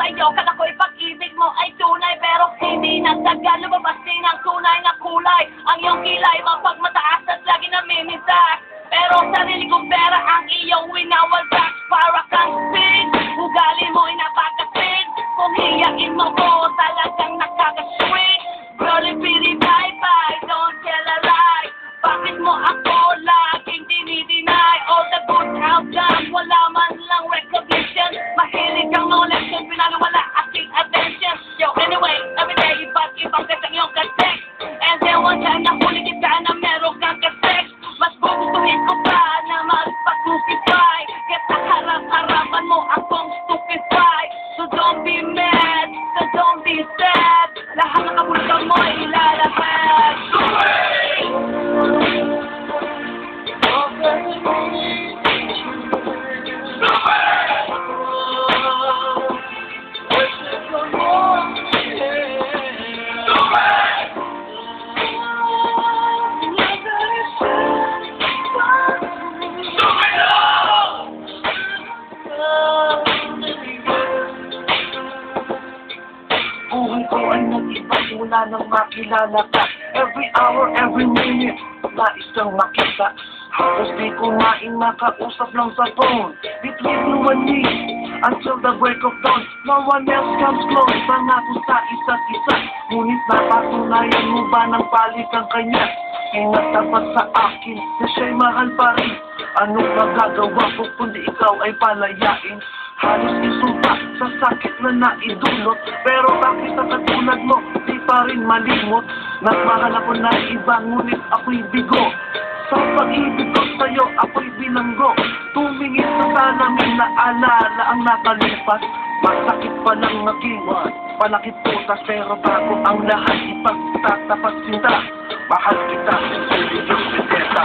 sa'yo. Kala ko ipag-ibig mo ay tunay, pero hindi nagtagal. Lumabas din ang tunay na kulay. Ang iyong kilay, mapagmataas at lagi namimitas. Pero sarili kong pera ang iyong winawaldas. Para kang speed, ugali mo'y napakasweet. Kung hiyain mo ko, talagang nakakasweet. Girlie, pretty, bye-bye, don't tell a lie. Bakit mo ako laging dinideny? All the good outcomes, wala man lang recognition. Mahilig kang knowledge kung pinaliwala aking attention. Yo, anyway, everyday, iba't ibang kasang iyong kasek. And then one time nahuli kita na meron kang kasek. Mas gugustuhin ko pa na magpag-stupefy. Kaya harap-harapan mo akong stupefy. So don't be mad, so don't be sad. Lahat ng kabulutan mo ay ilalabas. Buhay ko ay nag-iba mula nang makilala ka. Every hour, every minute, nais kang makita. Halos di ko makausap lang sa phone. Between you and me, until the break of dawn. No one else comes close, pangako sa isa't isa. Ngunit napatunayan mo ba ng palit ang kanya? Pinatapat sa akin na siya'y mahal pa rin. Anong magagawa ko kundi ikaw ay palayain? Halos isumpa sa sakit na naidulot. Pero bakit sa katulad mo, di pa rin malimot. Nagmahal ako na iba, ngunit ako'y bigo. Sa pag-ibig ko sa'yo, ako'y bilanggo. Tumingin sa salamin na alala ang nakalipas. Masakit pa lang nakiwan, palakit putas. Pero bago ang lahat, ipagtatapat sinta. Mahal kita, sulit yung sineta.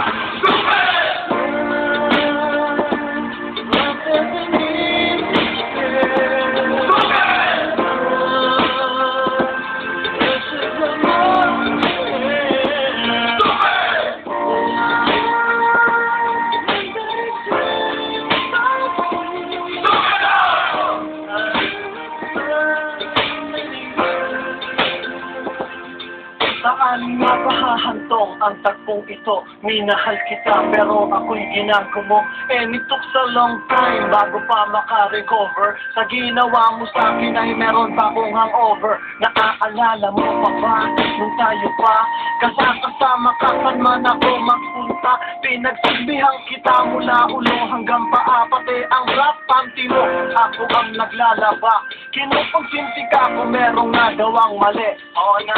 Saan nga pahahantong ang tagpong ito? Minahal kita pero ako'y ginagawa. It took so long time bago pa makarecover. Sa ginawa mo sa akin ay meron pa akong hangover. Naaalala mo pa ba nung tayo pa kasama ka saan man ako magpunta? Pinagsilbihan kita mula ulo hanggang paa. Pati ang rap panty mo, ako ang naglalaba. Kinupagsinti ka kung merong nagawang mali. Oo na,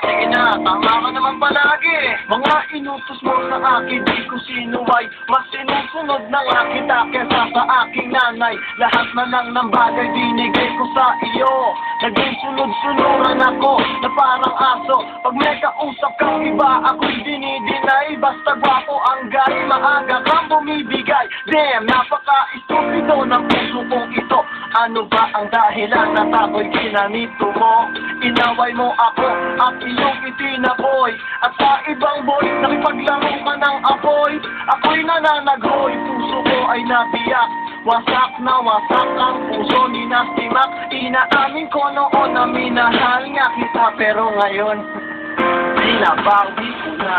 sige na, tama ka naman palagi. Mga inutos mo sa akin, di ko sinuway. Mas sinusunod na nga kita kesa sa aking nanay. Lahat na lang ng bagay binigay ko sa iyo. Naging sunod-sunuran ako na parang aso. Pag may kausap kang iba, ako'y dinidinay. Basta gwapo ang guy, maaga kang bumibigay. Damn, napaka-estupido ng puso kong ito. Ano ba ang dahilan na tako'y ginanito mo? Inaway mo ako at iyong itinaboy. At sa ibang boy, nakipaglaro ka ng apoy. Ako'y nananaghoy, puso ko ay nabiyak. Wasak na wasak ang puso ni Nastimak. Inaamin ko noon na minahal nga kita. Pero ngayon, binabawi ko na.